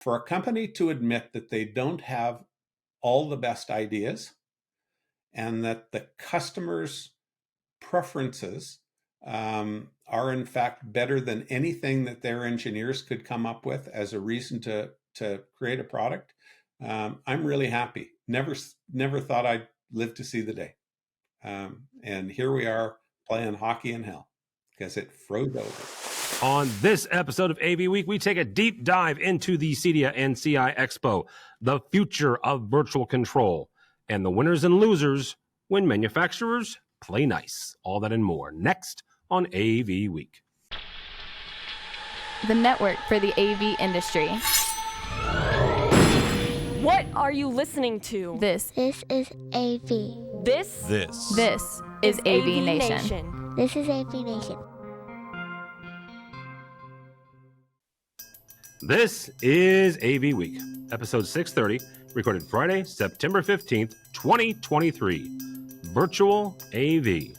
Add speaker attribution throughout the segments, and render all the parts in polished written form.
Speaker 1: for a company to admit that they don't have all the best ideas and that the customer's preferences are in fact better than anything that their engineers could come up with as a reason to create a product, I'm really happy. Never thought I'd live to see the day. And here we are playing hockey in hell because it froze over.
Speaker 2: On this episode of AV Week, we take a deep dive into the CEDIA and CI Expo, the future of virtual control, and the winners and losers when manufacturers play nice. All that and more next on AV Week.
Speaker 3: The network for the AV industry.
Speaker 4: What are you listening to?
Speaker 3: This
Speaker 5: is AV.
Speaker 4: This
Speaker 3: is AVNation.
Speaker 5: This is AVNation.
Speaker 2: This is AV Week, episode 630, recorded Friday, September 15th, 2023. Virtual AV.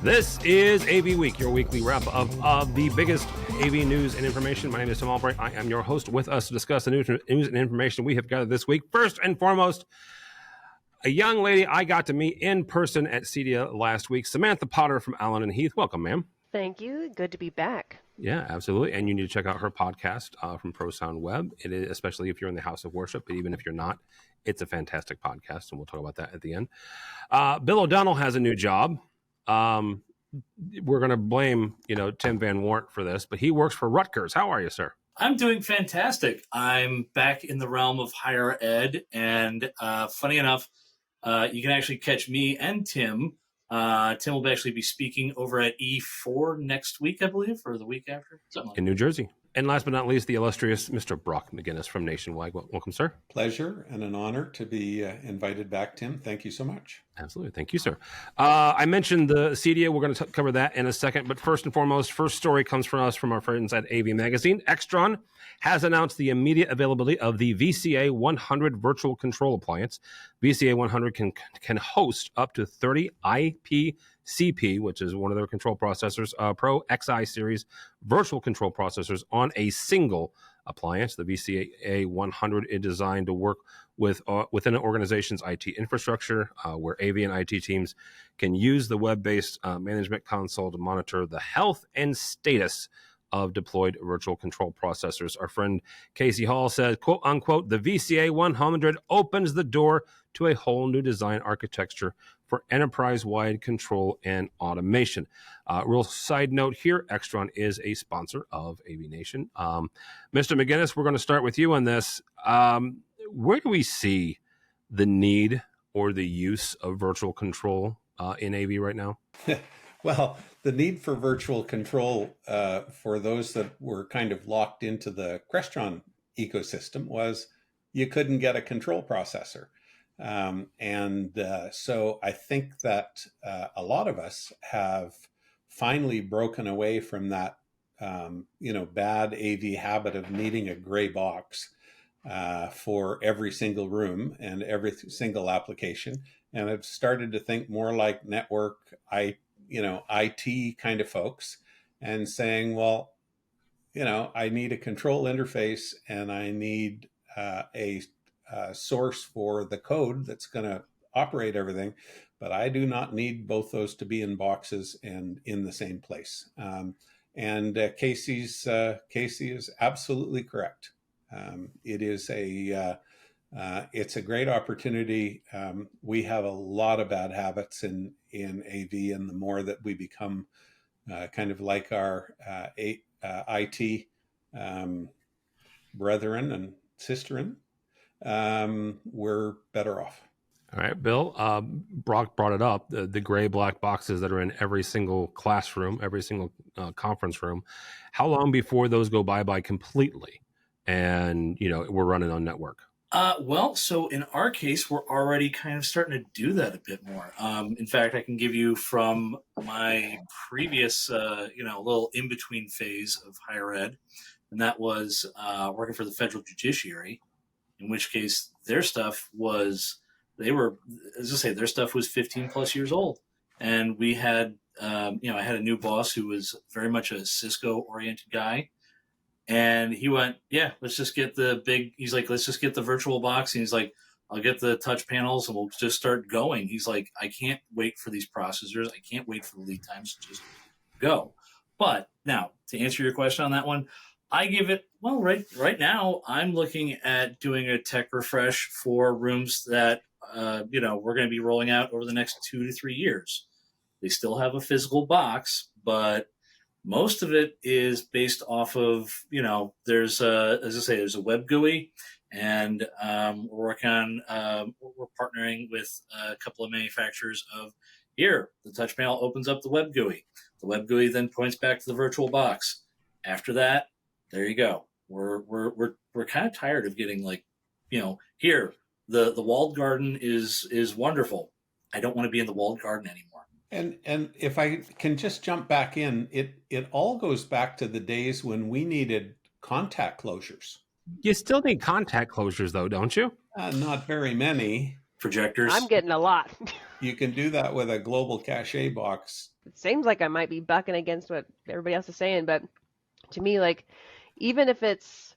Speaker 2: This is AV Week, your weekly wrap of the biggest AV news and information. My name is Tim Albright. I am your host. With us to discuss the news and information we have gathered this week. First and foremost, a young lady I got to meet in person at CEDIA last week, Samantha Potter from Allen Heath. Welcome, ma'am.
Speaker 4: Thank you. Good to be back.
Speaker 2: Yeah, absolutely. And you need to check out her podcast from Pro Sound Web. It is, especially if you're in the house of worship, but even if you're not, it's a fantastic podcast, and we'll talk about that at the end. Bill O'Donnell has a new job. We're going to blame, Tim Van Wart for this, but he works for Rutgers. How are you, sir?
Speaker 6: I'm doing fantastic. I'm back in the realm of higher ed, and funny enough, you can actually catch me and Tim. Tim will actually be speaking over at E4 next week, I believe, or the week after. Something like
Speaker 2: in New Jersey. And last but not least, the illustrious Mr. Brock McGinnis from Nationwide. Welcome, sir.
Speaker 1: Pleasure and an honor to be invited back, Tim. Thank you so much.
Speaker 2: Absolutely. Thank you, sir. I mentioned the CEDIA. We're going to cover that in a second. But first and foremost, first story comes from us from our friends at AV Magazine. Extron has announced the immediate availability of the VCA 100 virtual control appliance. VCA 100 can host up to 30 IPCP, which is one of their control processors, Pro XI series virtual control processors on a single appliance. The VCA 100 is designed to work within an organization's IT infrastructure, where AV and IT teams can use the web-based management console to monitor the health and status of deployed virtual control processors. Our friend Casey Hall said, quote unquote, the VCA 100 opens the door to a whole new design architecture for enterprise-wide control and automation. Real side note here, Extron is a sponsor of AVNation. Mr. McGinnis, we're going to start with you on this. Where do we see the need or the use of virtual control in AV right now?
Speaker 1: Well, the need for virtual control for those that were kind of locked into the Crestron ecosystem was you couldn't get a control processor. So I think that a lot of us have finally broken away from that, bad AV habit of needing a gray box for every single room and every single application. And I've started to think more like network, IT kind of folks, and saying, well, I need a control interface and I need a source for the code that's going to operate everything, but I do not need both those to be in boxes and in the same place. Casey is absolutely correct. It's a great opportunity. We have a lot of bad habits in AV, and the more that we become kind of like our IT brethren and sisterin, we're better off.
Speaker 2: All right, Bill, Brock brought it up, the gray black boxes that are in every single classroom, every single conference room. How long before those go bye-bye completely and, we're running on network?
Speaker 6: So in our case, we're already kind of starting to do that a bit more. In fact, I can give you from my previous, little in-between phase of higher ed, and that was working for the federal judiciary, in which case their stuff was, their stuff was 15 plus years old. And we had, I had a new boss who was very much a Cisco oriented guy. And he went, yeah, let's just get he's like, let's just get the virtual box. And he's like, I'll get the touch panels and we'll just start going. He's like, I can't wait for these processors. I can't wait for the lead times to just go. But now, to answer your question on that one, I give it, well, right now, I'm looking at doing a tech refresh for rooms that, we're going to be rolling out over the next 2 to 3 years. They still have a physical box, but most of it is based off of, there's there's a web GUI, and we're partnering with a couple of manufacturers of here. The touch panel opens up the web GUI. The web GUI then points back to the virtual box. After that, there you go. We're kind of tired of getting here. The walled garden is wonderful. I don't want to be in the walled garden anymore.
Speaker 1: And if I can just jump back in, it all goes back to the days when we needed contact closures.
Speaker 2: You still need contact closures, though, don't you?
Speaker 1: Not very many.
Speaker 6: Projectors.
Speaker 4: I'm getting a lot.
Speaker 1: You can do that with a global cache box.
Speaker 4: It seems like I might be bucking against what everybody else is saying, but to me, even if it's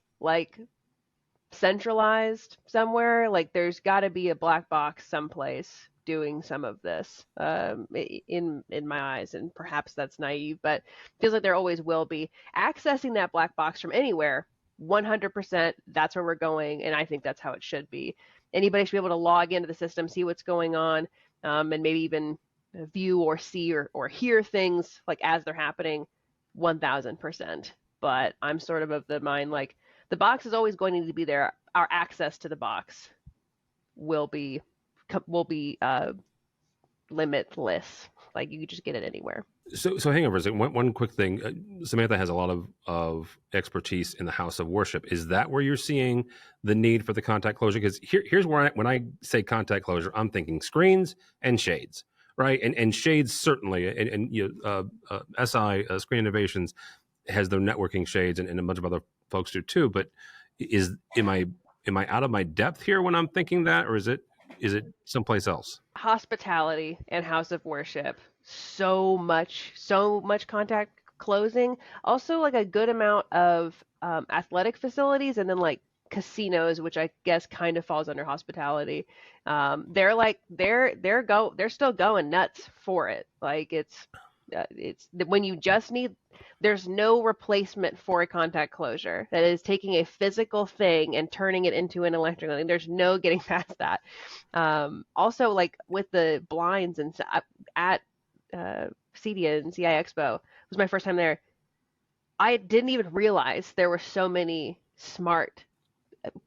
Speaker 4: centralized somewhere, there's got to be a black box someplace doing some of this in my eyes, and perhaps that's naive, but feels like there always will be. Accessing that black box from anywhere, 100%, that's where we're going, and I think that's how it should be. Anybody should be able to log into the system, see what's going on, and maybe even view or see or hear things as they're happening, 1000%. But I'm sort of the mind, the box is always going to need to be there. Our access to the box will be limitless. You can just get it anywhere.
Speaker 2: So hang on for a second. One quick thing. Samantha has a lot of expertise in the house of worship. Is that where you're seeing the need for the contact closure? Because here's where when I say contact closure, I'm thinking screens and shades, right? And shades certainly, and SI Screen Innovations has their networking shades, and a bunch of other folks do too. But am I out of my depth here when I'm thinking that, or is it someplace else?
Speaker 4: Hospitality and house of worship, so much contact closing. Also, a good amount of athletic facilities, and then casinos, which I guess kind of falls under hospitality. They're still going nuts for it. It's when you just need. There's no replacement for a contact closure that is taking a physical thing and turning it into an electrical thing. There's no getting past that. Also, with the blinds and at CEDIA and CI Expo, it was my first time there. I didn't even realize there were so many smart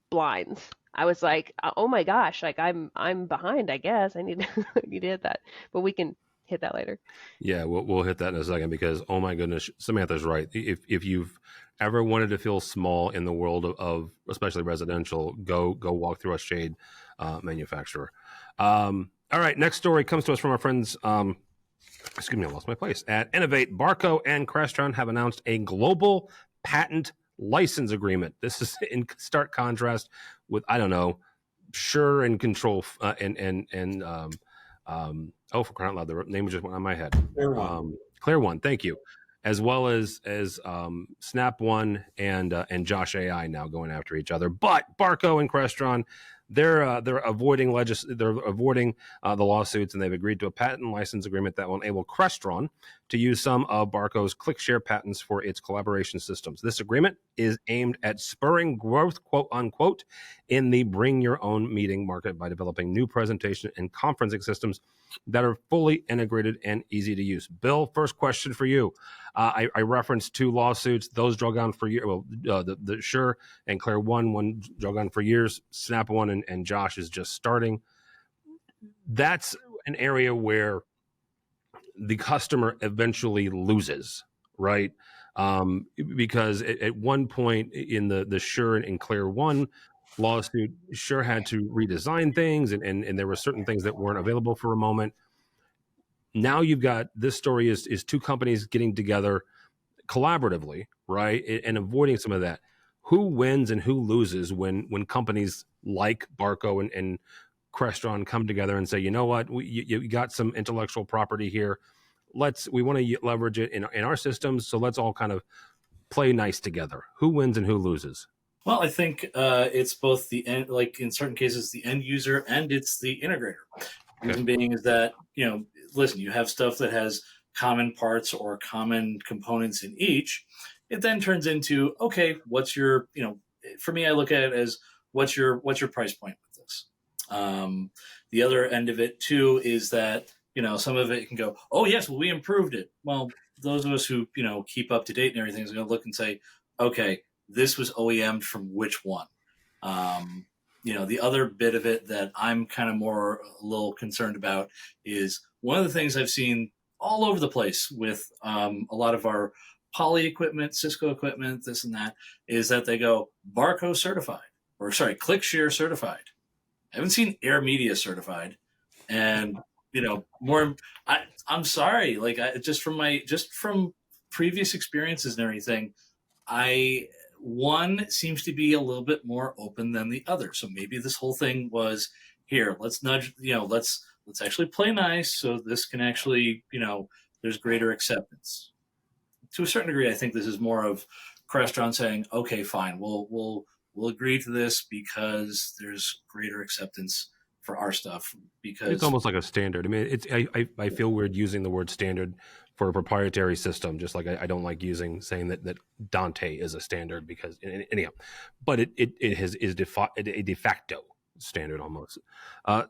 Speaker 4: blinds. I was like, oh my gosh, I'm behind. I guess I need to hit that, but we can hit that later.
Speaker 2: Yeah, we'll hit that in a second, because oh my goodness, Samantha's right. If you've ever wanted to feel small in the world of especially residential, go walk through a shade manufacturer. All right, next story comes to us from our friends. Excuse me, I lost my place. At Innovate, Barco and Crestron have announced a global patent license agreement. This is in stark contrast with, I don't know, Sure and Control oh, for crying out loud, the name just went on my head. Clear One, thank you. As well as Snap One and Josh AI now going after each other. But Barco and Crestron, they're avoiding the lawsuits, and they've agreed to a patent license agreement that will enable Crestron to use some of Barco's ClickShare patents for its collaboration systems. This agreement is aimed at spurring growth, quote unquote, in the bring your own meeting market by developing new presentation and conferencing systems that are fully integrated and easy to use. Bill, first question for you. I referenced 2 lawsuits. Those drug on for years. Well, the Sure and Clear one drug on for years. Snap One and Josh is just starting. That's an area where the customer eventually loses, right? Because at one point in the Sure and Clear One lawsuit, Sure had to redesign things, and there were certain things that weren't available for a moment. Now you've got, this story is 2 companies getting together collaboratively, right, and avoiding some of that. Who wins and who loses when companies like Barco and Crestron come together and say, you know what, you got some intellectual property here. We want to leverage it in our systems, so let's all kind of play nice together? Who wins and who loses?
Speaker 6: Well, I think it's both the end, like in certain cases, the end user and it's the integrator. Reason being is that, listen, you have stuff that has common parts or common components in each. It then turns into, okay, what's your, for me, I look at it as what's your price point with this. The other end of it too is that, some of it can go, oh yes, well, we improved it. Well, those of us who, keep up to date and everything is going to look and say, okay, this was OEM'd from which one? The other bit of it that I'm kind of more a little concerned about is one of the things I've seen all over the place with a lot of our Poly equipment, Cisco equipment, this and that, is that they go Barco certified, or sorry, ClickShare certified. I haven't seen Air Media certified, and I'm sorry, like just from previous experiences and everything, one seems to be a little bit more open than the other. So maybe this whole thing was here. Let's nudge. Let's actually play nice, so this can actually, there's greater acceptance. To a certain degree, I think this is more of Crestron saying, okay, fine, we'll agree to this because there's greater acceptance for our stuff. Because
Speaker 2: it's almost like a standard. I mean, I feel weird using the word standard for a proprietary system, just like I don't like saying that Dante is a standard because anyhow, but it is a de facto standard almost.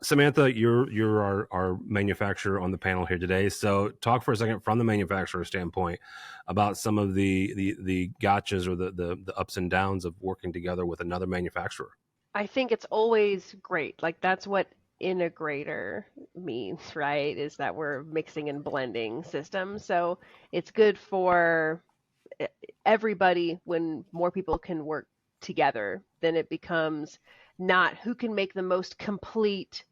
Speaker 2: Samantha, you're our manufacturer on the panel here today. So talk for a second from the manufacturer standpoint about some of the gotchas or the ups and downs of working together with another manufacturer.
Speaker 4: I think it's always great. Like that's what integrator means, right? Is that we're mixing and blending systems. So it's good for everybody when more people can work together. Then it becomes not who can make the most complete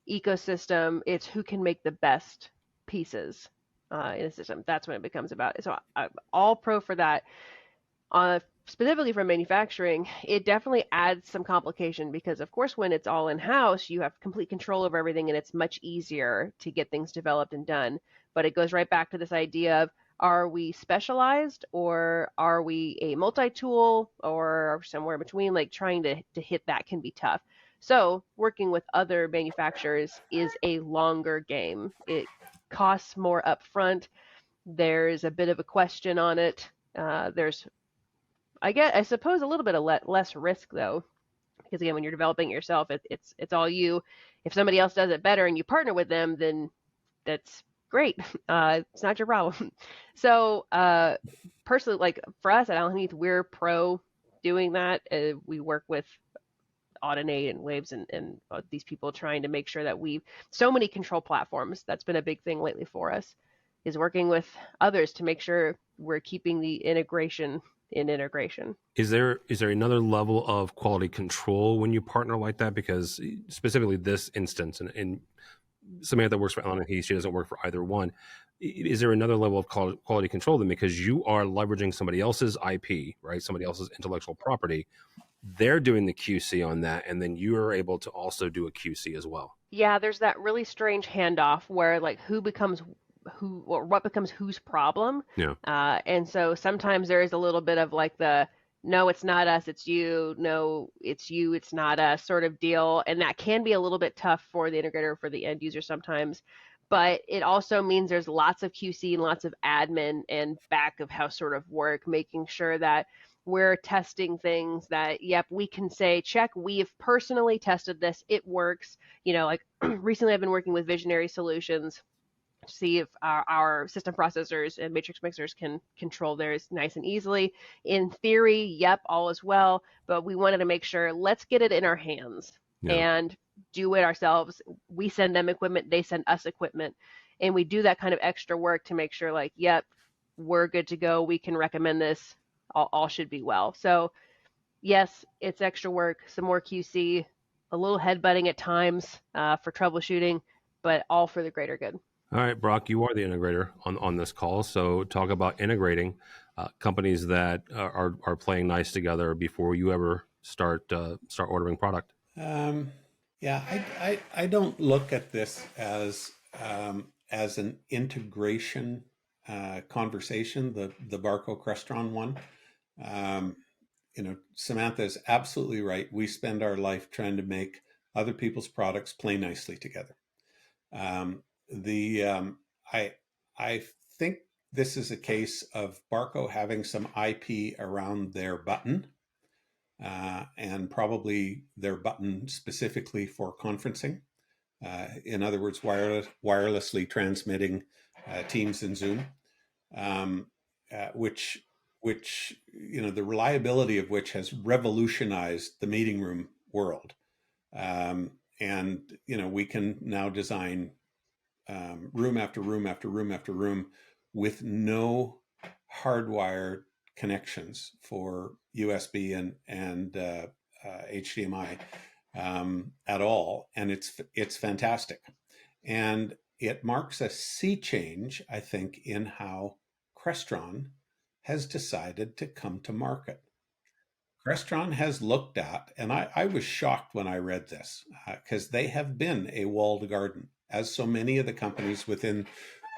Speaker 4: ecosystem, it's who can make the best pieces in a system. That's what it becomes about. So I'm all pro for that. Specifically for manufacturing, it definitely adds some complication because, of course, when it's all in-house, you have complete control over everything and it's much easier to get things developed and done. But it goes right back to this idea of, are we specialized or are we a multi-tool or somewhere in between? Like trying to hit that can be tough. So working with other manufacturers is a longer game. It costs more upfront. There's a bit of a question on it. There's, I suppose, a little bit of less risk though, because again, when you're developing it yourself, it's all you. If somebody else does it better and you partner with them, then that's great. It's not your problem. So personally, like for us at Allen Heath, we're pro doing that. We work with Audinate and Waves and these people trying to make sure that so many control platforms. That's been a big thing lately for us, is working with others to make sure we're keeping the integration in integration.
Speaker 2: Is there another level of quality control when you partner like that? Because specifically this instance, and Samantha works for Allen Heath, she doesn't work for either one. Is there another level of quality control then? Because you are leveraging somebody else's IP, right? Somebody else's intellectual property. They're doing the QC on that, and then you are able to also do a QC as well.
Speaker 4: Yeah, there's that really strange handoff where like who becomes who or what becomes whose problem.
Speaker 2: Yeah.
Speaker 4: And so sometimes there is a little bit of like no, it's not us, it's you. No, it's you, it's not us sort of deal. And that can be a little bit tough for the integrator, for the end user sometimes. But it also means there's lots of QC and lots of admin and back of house sort of work, making sure that we're testing things that, yep, we can say, check, we've personally tested this, it works. Like recently I've been working with Visionary Solutions to see if our system processors and matrix mixers can control theirs nice and easily. In theory, yep, all is well, but we wanted to make sure, let's get it in our hands and do it ourselves. We send them equipment, they send us equipment, and we do that kind of extra work to make sure like, yep, we're good to go, we can recommend this, all should be well. So yes, it's extra work, some more QC, a little headbutting at times for troubleshooting, but all for the greater good.
Speaker 2: All right, Brock, you are the integrator on this call. So talk about integrating companies that are playing nice together before you ever start ordering product.
Speaker 1: I don't look at this as an integration conversation, the Barco Crestron one. Samantha is absolutely right. We spend our life trying to make other people's products play nicely together. I think this is a case of Barco having some IP around their button, and probably their button specifically for conferencing. In other words, wirelessly transmitting Teams and Zoom, which the reliability of which has revolutionized the meeting room world. And we can now design room after room after room after room with no hardwired connections for USB and HDMI at all, and it's fantastic, and it marks a sea change, I think, in how Crestron has decided to come to market. Crestron has looked at, and I was shocked when I read this, because they have been a walled garden, as so many of the companies within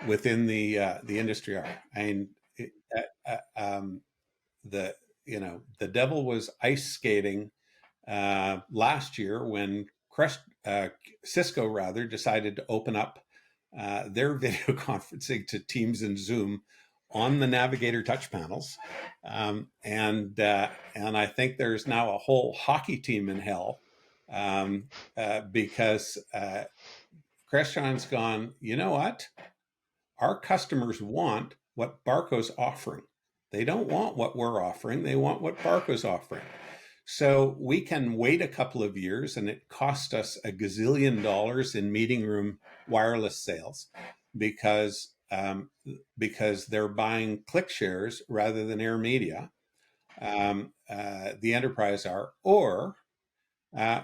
Speaker 1: the industry are. I mean, the devil was ice skating last year when Cisco rather decided to open up their video conferencing to Teams and Zoom on the Navigator touch panels, and I think there's now a whole hockey team in hell, because Crestron's gone, you know what? Our customers want what Barco's offering. They don't want what we're offering. They want what Barco's offering. So we can wait a couple of years, and it cost us $1 gazillion in meeting room wireless sales because they're buying click shares rather than Air Media. The enterprise are, or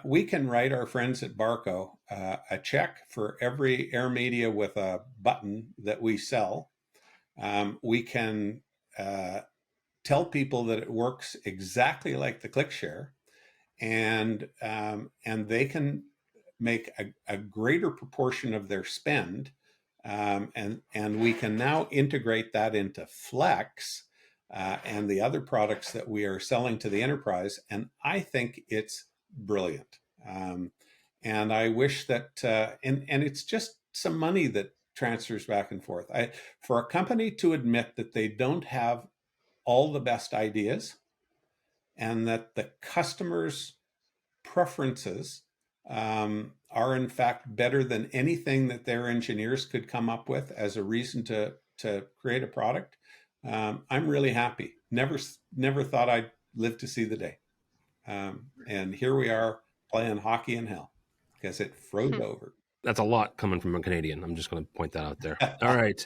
Speaker 1: we can write our friends at Barco a check for every Air Media with a button that we sell. We can tell people that it works exactly like the ClickShare, and they can make a greater proportion of their spend, and we can now integrate that into Flex and the other products that we are selling to the enterprise, and I think it's brilliant. And I wish that, and it's just some money that transfers back and forth. For a company to admit that they don't have all the best ideas, and that the customer's preferences are in fact better than anything that their engineers could come up with as a reason to create a product, I'm really happy. Never thought I'd live to see the day. And here we are playing hockey in hell because it froze over.
Speaker 2: That's a lot coming from a Canadian. I'm just going to point that out there. All right.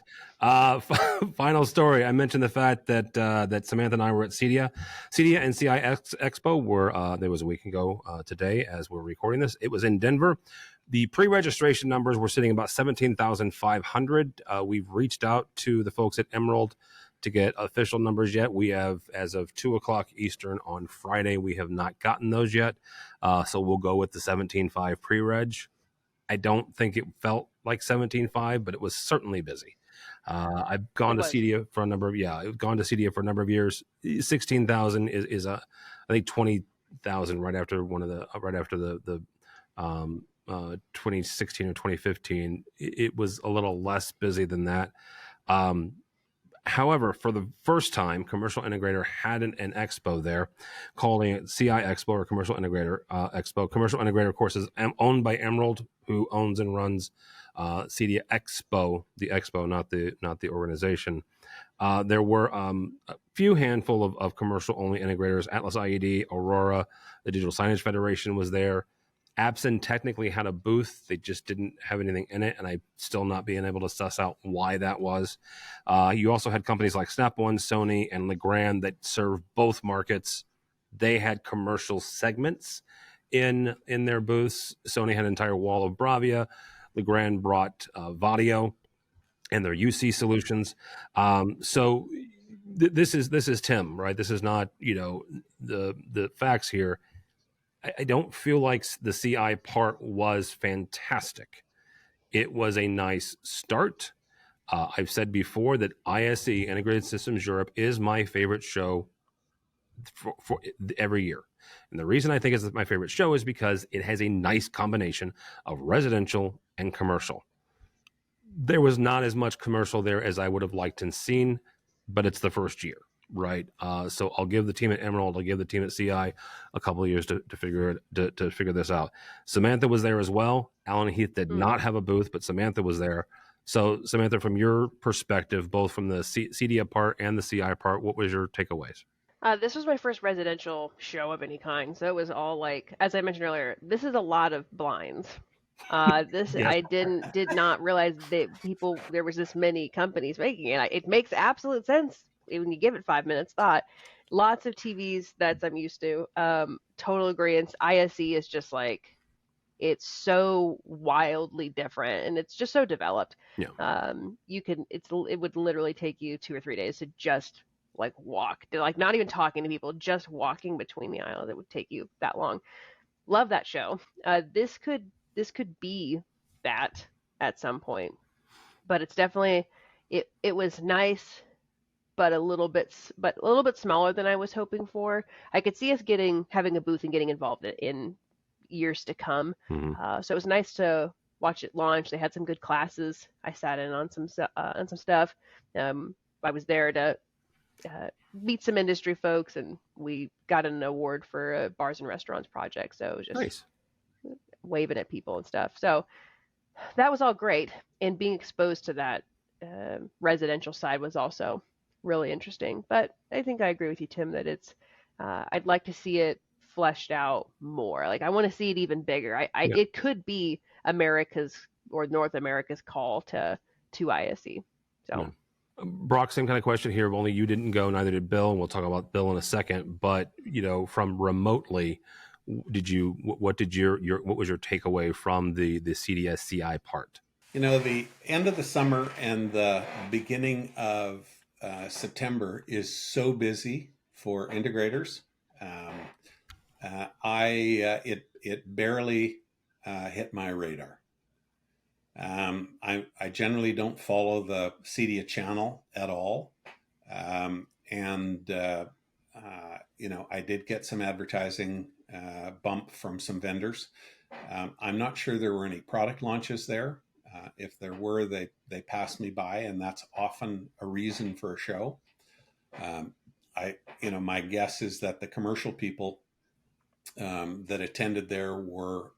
Speaker 2: Final story. I mentioned the fact that that Samantha and I were at CEDIA. CEDIA and CIX Expo were, there was a week ago today as we're recording this. It was in Denver. The pre-registration numbers were sitting about 17,500. We've reached out to the folks at Emerald to get official numbers yet. We have, as of 2:00 Eastern on Friday, we have not gotten those yet. So we'll go with the 17.5 pre-reg. I don't think it felt like 17.5, but it was certainly busy. I've gone to CEDIA for a number of I've gone to CEDIA for a number of years. 16,000 is I think 20,000 right after the 2016 or 2015. It was a little less busy than that. However, for the first time, Commercial Integrator had an expo there, calling it CI Expo or Commercial Integrator Expo. Commercial Integrator, of course, is owned by Emerald, who owns and runs CEDIA Expo, the expo, not the organization. There were a few handful of commercial-only integrators. Atlas IED, Aurora, the Digital Signage Federation was there. Absen technically had a booth. They just didn't have anything in it, and I still not being able to suss out why that was. You also had companies like Snap One, Sony, and Legrand that serve both markets. They had commercial segments in their booths. Sony had an entire wall of Bravia. Legrand brought Vadio and their UC solutions. So this is Tim, right? This is not, the facts here. I don't feel like the CI part was fantastic. It was a nice start. I've said before that ISE, Integrated Systems Europe, is my favorite show for every year. And the reason I think it's my favorite show is because it has a nice combination of residential and commercial. There was not as much commercial there as I would have liked and seen, but it's the first year, right? So I'll give the team at Emerald, I'll give the team at CI a couple of years to figure this out. Samantha was there as well. Allen Heath did not have a booth, but Samantha was there. So Samantha, from your perspective, both from the CEDIA part and the CI part, what was your takeaways?
Speaker 4: This was my first residential show of any kind, so it was all like, as I mentioned earlier, this is a lot of blinds. Yes. I did not realize that there was this many companies making it. It makes absolute sense when you give it 5 minutes thought. Lots of TVs that I'm used to. Total agreement. ISE is just like, it's so wildly different and it's just so developed.
Speaker 2: Yeah.
Speaker 4: It would literally take you 2 or 3 days to just like walk, like not even talking to people, just walking between the aisles. It would take you that long. Love that show. This could be that at some point, but it's definitely it was nice, but a little bit smaller than I was hoping for. I could see us having a booth and getting involved in years to come.
Speaker 2: Mm-hmm.
Speaker 4: So it was nice to watch it launch. They had some good classes. I sat in on some stuff. I was there to meet some industry folks, and we got an award for a bars and restaurants project. So it was just
Speaker 2: nice.
Speaker 4: Waving at people and stuff. So that was all great. And being exposed to that residential side was also really interesting. But I think I agree with you, Tim, that it's I'd like to see it fleshed out more. Like I want to see it even bigger. It could be America's or North America's call to ISE. So. Yeah.
Speaker 2: Brock, same kind of question here. Only you didn't go, neither did Bill, and we'll talk about Bill in a second. But from remotely, what was your takeaway from the CDS CI part?
Speaker 1: The end of the summer and the beginning of September is so busy for integrators. It barely hit my radar. I generally don't follow the CEDIA channel at all. I did get some advertising bump from some vendors. I'm not sure there were any product launches there. If there were, they passed me by, and that's often a reason for a show. My guess is that the commercial people that attended there were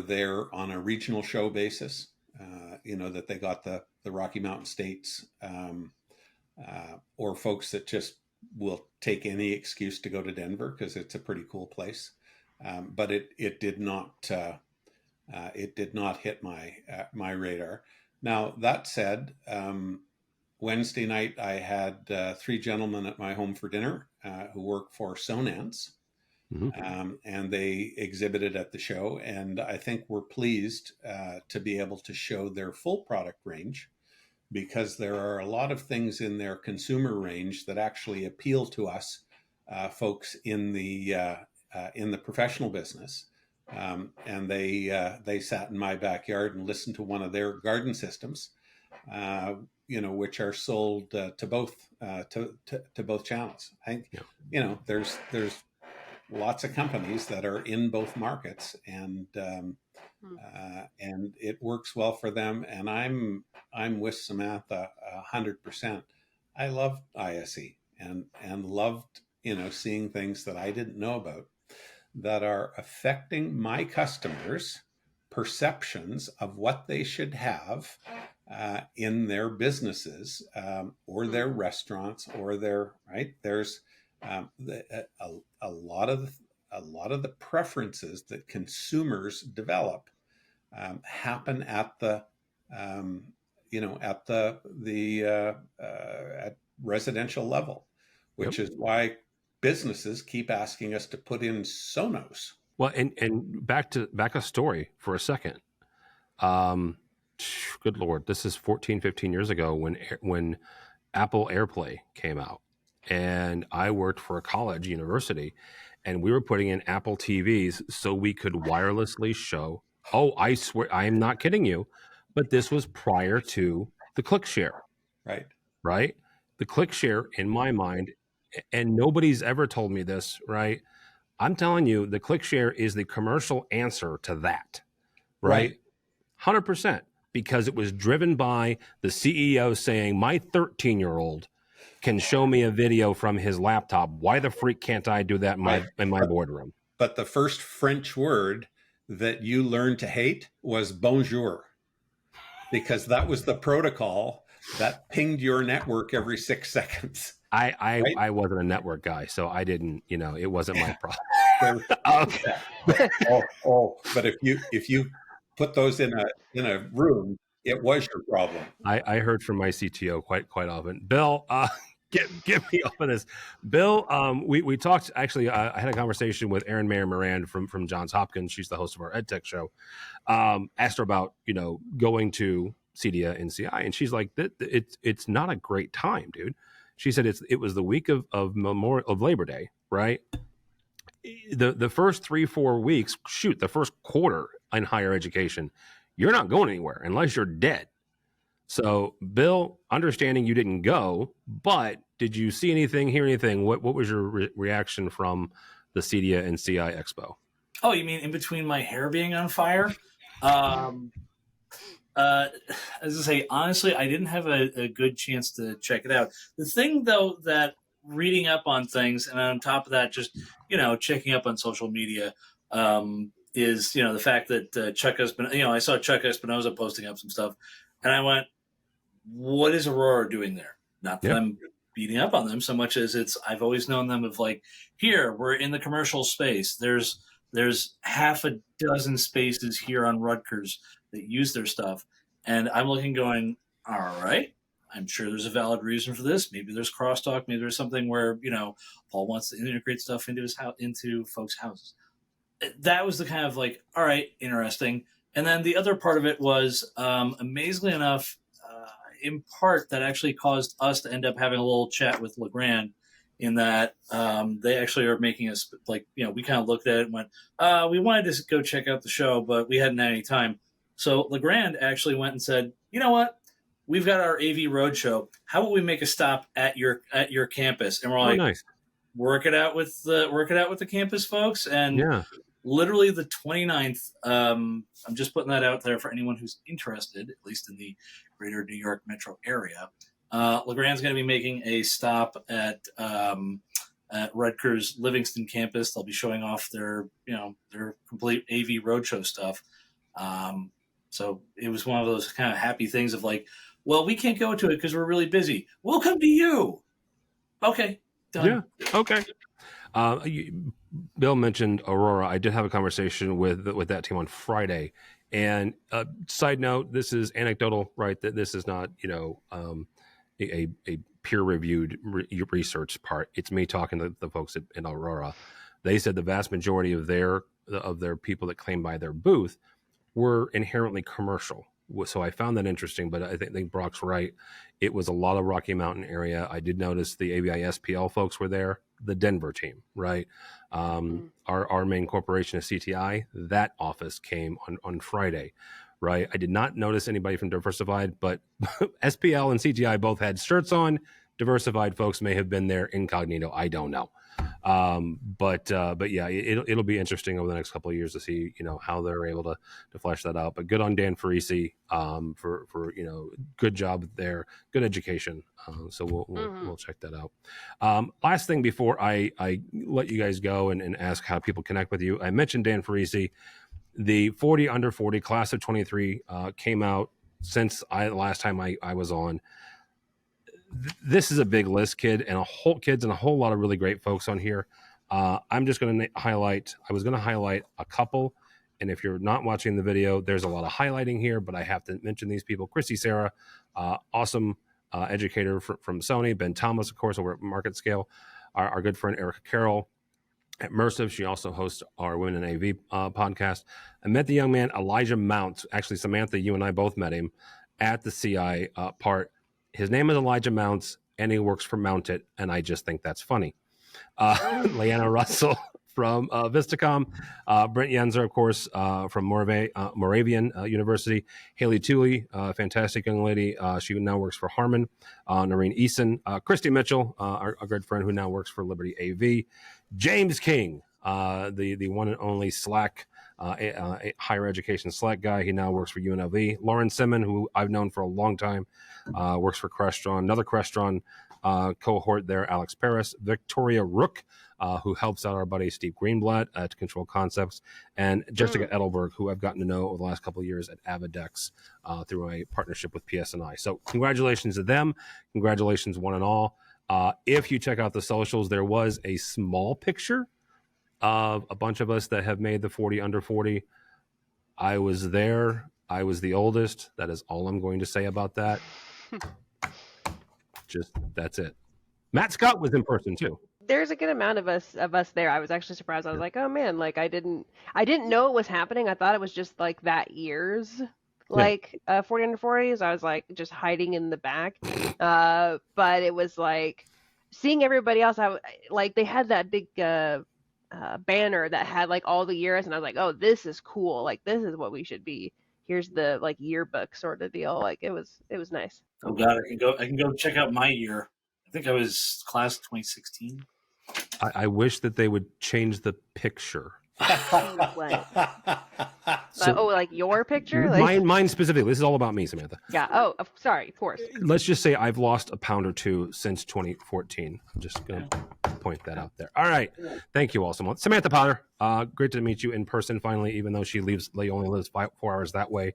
Speaker 1: there on a regional show basis, that they got the Rocky Mountain states, or folks that just will take any excuse to go to Denver because it's a pretty cool place. But it did not hit my radar. Now, that said, Wednesday night I had 3 gentlemen at my home for dinner who work for Sonance. Mm-hmm. And they exhibited at the show, and I think we're pleased to be able to show their full product range, because there are a lot of things in their consumer range that actually appeal to us folks in the professional business. And they sat in my backyard and listened to one of their garden systems, which are sold to both channels. I think there's lots of companies that are in both markets, and it works well for them. And I'm with Samantha 100%. I loved ISE and loved seeing things that I didn't know about that are affecting my customers' perceptions of what they should have in their businesses or their restaurants or their There's a lot of the preferences that consumers develop happen at the at residential level, which is why businesses keep asking us to put in Sonos.
Speaker 2: Well, and back a story for a second. Good Lord, this is 14, 15 years ago when Apple AirPlay came out. And I worked for a university, and we were putting in Apple TVs so we could wirelessly show. Oh, I swear, I am not kidding you, but this was prior to the ClickShare.
Speaker 1: Right.
Speaker 2: The ClickShare, in my mind, and nobody's ever told me this, right? I'm telling you, the ClickShare is the commercial answer to that, right? 100%, because it was driven by the CEO saying, my 13-year-old can show me a video from his laptop. Why the freak can't I do that in my boardroom?
Speaker 1: But the first French word that you learned to hate was bonjour, because that was the protocol that pinged your network every 6 seconds.
Speaker 2: I wasn't a network guy, so I didn't, it wasn't my problem.
Speaker 1: Okay. But if you put those in a room, it was your problem.
Speaker 2: I heard from my CTO quite often. Bill, get me off of this. Bill, we talked, actually, I had a conversation with Erin Mayer Moran from Johns Hopkins. She's the host of our EdTech show. Asked her about, going to CEDIA and CI, and she's like, it's not a great time, dude. She said it was the week of Labor Day, right? The first 3-4 weeks, the first quarter in higher education, you're not going anywhere unless you're dead. So, Bill, understanding you didn't go, but did you see anything, hear anything? What was your reaction from the CEDIA and CI Expo?
Speaker 6: Oh, you mean in between my hair being on fire? As I say, honestly, I didn't have a good chance to check it out. The thing, though, that reading up on things, and on top of that, just, checking up on social media, is, the fact that Chuck Espinosa, I saw Chuck Espinosa posting up some stuff, and I went, what is Aurora doing there? Not that I'm beating up on them so much as I've always known them of like, here, we're in the commercial space. There's half a dozen spaces here on Rutgers that use their stuff. And I'm looking going, all right, I'm sure there's a valid reason for this. Maybe there's crosstalk. Maybe there's something where, Paul wants to integrate stuff into his house, into folks' houses. That was the kind of like, all right, interesting. And then the other part of it was, amazingly enough, in part, that actually caused us to end up having a little chat with Legrand, in that they actually are making us, like, we kind of looked at it and went, we wanted to go check out the show, but we hadn't had any time. So Legrand actually went and said, you know what? We've got our AV Roadshow. How about we make a stop at your campus? And we're like,
Speaker 2: nice.
Speaker 6: Work it out with the campus folks. And literally the 29th, I'm just putting that out there for anyone who's interested, at least in the greater New York metro area. Legrand's going to be making a stop at Rutgers Livingston campus. They'll be showing off their complete AV Roadshow stuff. So it was one of those kind of happy things of like, well, we can't go to it because we're really busy. We'll come to you. Okay, done.
Speaker 2: Yeah, okay. Bill mentioned Aurora. I did have a conversation with that team on Friday. And side note, this is anecdotal, right? That this is not, a peer-reviewed research part. It's me talking to the folks in Aurora. They said the vast majority of their people that came by their booth were inherently commercial. So I found that interesting, but I think Brock's right. It was a lot of Rocky Mountain area. I did notice the AVI SPL folks were there, the Denver team, right? Our main corporation is CTI. That office came on Friday, right? I did not notice anybody from Diversified, but SPL and CTI both had shirts on. Diversified folks may have been there incognito. I don't know. But yeah, it'll be interesting over the next couple of years to see, how they're able to flesh that out. But good on Dan Farisi, for good job there, good education. So we'll check that out. Last thing before I let you guys go and ask how people connect with you. I mentioned Dan Farisi, the 40 under 40 class of 23, came out since last time I was on. This is a big list, kids, and a whole lot of really great folks on here. I'm just going to highlight. I was going to highlight a couple, and if you're not watching the video, there's a lot of highlighting here, but I have to mention these people. Christy Sarah, awesome educator from Sony. Ben Thomas, of course, over at Market Scale. Our good friend Erica Carroll at Mersive. She also hosts our Women in AV podcast. I met the young man Elijah Mounts. Actually, Samantha, you and I both met him at the CI part. His name is Elijah Mounts, and he works for Mount It, and I just think that's funny. Leanna Russell from Vistacom, Brent Yenzer, of course, from Moravian University, Haley Tooley, fantastic young lady. She now works for Harman, Noreen Eason, Christy Mitchell, our good friend who now works for Liberty AV, James King, the one and only Slack, higher education Slack guy. He now works for UNLV. Lauren Simon, who I've known for a long time, works for Crestron, another Crestron cohort there, Alex Paris, Victoria Rook, who helps out our buddy Steve Greenblatt at Control Concepts, and Jessica Edelberg, who I've gotten to know over the last couple of years at Avidex through a partnership with PSNI. So congratulations to them. Congratulations one and all. If you check out the socials, there was a small picture of a bunch of us that have made the 40 under 40. I was there. I was the oldest. That is all I'm going to say about that. Just that's it. Matt Scott was in person too.
Speaker 4: There's a good amount of us there. I was actually surprised. I was like, oh man, like I didn't know it was happening. I thought it was just like that year's 40 under 40s. I was like just hiding in the back. But it was like seeing everybody else. Like they had that big banner that had like all the years, and I was like, oh, this is cool. Like this is what we should be. Here's the like yearbook sort of deal. Like it was nice.
Speaker 6: Oh God, I can go check out my year. I think I was class 2016.
Speaker 2: I wish that they would change the picture.
Speaker 4: Like your picture? Like...
Speaker 2: Mine specifically. This is all about me, Samantha.
Speaker 4: Yeah. Oh, sorry. Of course.
Speaker 2: Let's just say I've lost a pound or two since 2014. I'm just going to point that out there. All right. Thank you all so much. Samantha Potter, great to meet you in person finally, even though she only lives 4 hours that way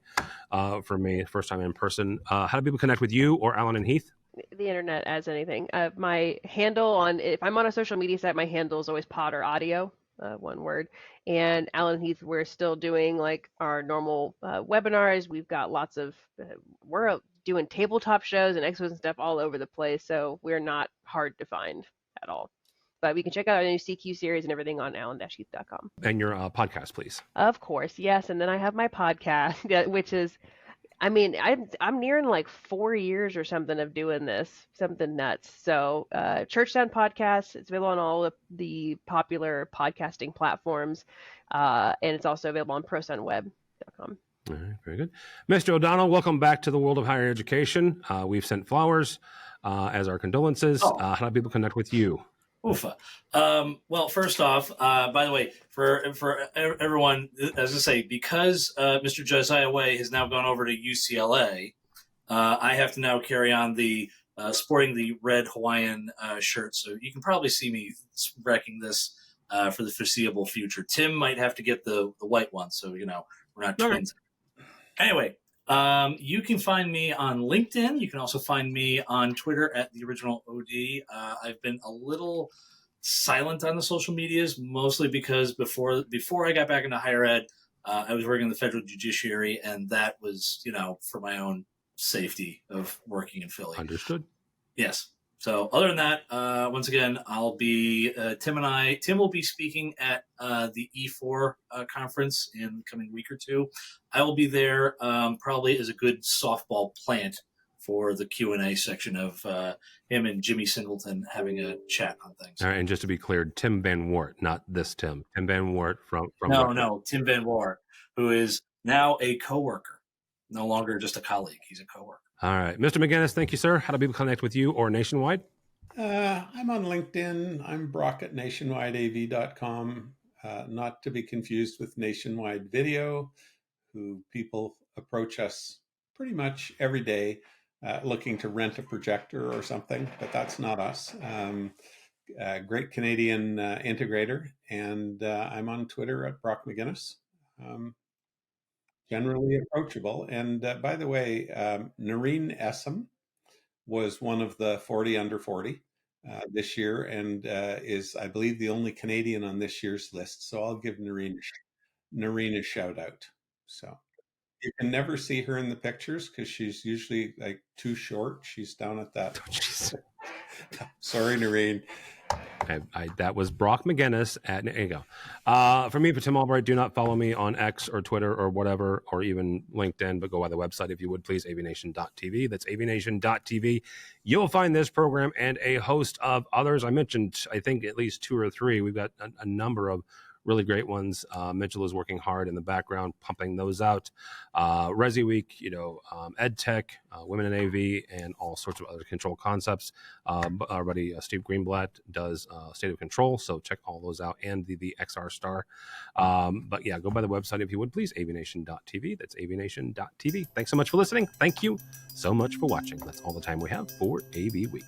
Speaker 2: for me. First time in person. How do people connect with you or Allen and Heath?
Speaker 4: The internet as anything. My handle if I'm on a social media site, my handle is always Potter Audio. One word. And Allen Heath, we're still doing like our normal webinars. We've got lots of, we're doing tabletop shows and expos and stuff all over the place. So we're not hard to find at all. But we can check out our new CQ series and everything on allen-heath.com.
Speaker 2: And your podcast, please.
Speaker 4: Of course. Yes. And then I have my podcast, which is, I mean, I'm nearing like 4 years or something of doing this, something nuts. So Church Sound Podcast, it's available on all of the popular podcasting platforms, and it's also available on prosoundweb.com.
Speaker 2: All right, very good. Mr. O'Donnell, welcome back to the world of higher education. We've sent flowers as our condolences. How do people connect with you?
Speaker 6: Oofa. Well, first off, by the way, for everyone, as I say, because Mr. Josiah Way has now gone over to UCLA, I have to now carry on the sporting the red Hawaiian shirt. So you can probably see me wrecking this for the foreseeable future. Tim might have to get the white one, so we're not twins. Anyway. You can find me on LinkedIn. You can also find me on Twitter at the original OD. I've been a little silent on the social medias, mostly because before I got back into higher ed, I was working in the federal judiciary, and that was, for my own safety of working in Philly.
Speaker 2: Understood.
Speaker 6: Yes. So other than that, once again, I'll be Tim will be speaking at the E4 conference in the coming week or two. I will be there probably as a good softball plant for the Q&A section of him and Jimmy Singleton having a chat on things.
Speaker 2: All right, and just to be clear, Tim Van Wart, not this Tim. Tim Van Wart from
Speaker 6: No, Tim Van Wart, who is now a coworker, no longer just a colleague. He's a coworker.
Speaker 2: All right. Mr. McGinnis, thank you, sir. How do people connect with you or Nationwide?
Speaker 1: I'm on LinkedIn. I'm Brock at nationwideav.com. Not to be confused with Nationwide Video, who people approach us pretty much every day looking to rent a projector or something, but that's not us. Great Canadian integrator, and I'm on Twitter at Brock McGinnis. Generally approachable. And by the way, Noreen Essam was one of the 40 under 40 this year, and is, I believe, the only Canadian on this year's list. So I'll give Noreen a shout out. So you can never see her in the pictures because she's usually like too short. She's down at that.
Speaker 2: Oh,
Speaker 1: sorry, Noreen.
Speaker 2: That was Brock McGinnis there you go. For me, for Tim Albright, do not follow me on X or Twitter or whatever, or even LinkedIn, but go by the website if you would, please, avnation.tv. That's avnation.tv. You'll find this program and a host of others. I mentioned, I think, at least 2 or 3. We've got a number of really great ones. Mitchell is working hard in the background, pumping those out. ResiWeek, EdTech, Women in AV, and all sorts of other control concepts. Our buddy Steve Greenblatt does State of Control, so check all those out, and the XR Star. But yeah, go by the website if you would, please, avnation.tv. That's avnation.tv. Thanks so much for listening. Thank you so much for watching. That's all the time we have for AV Week.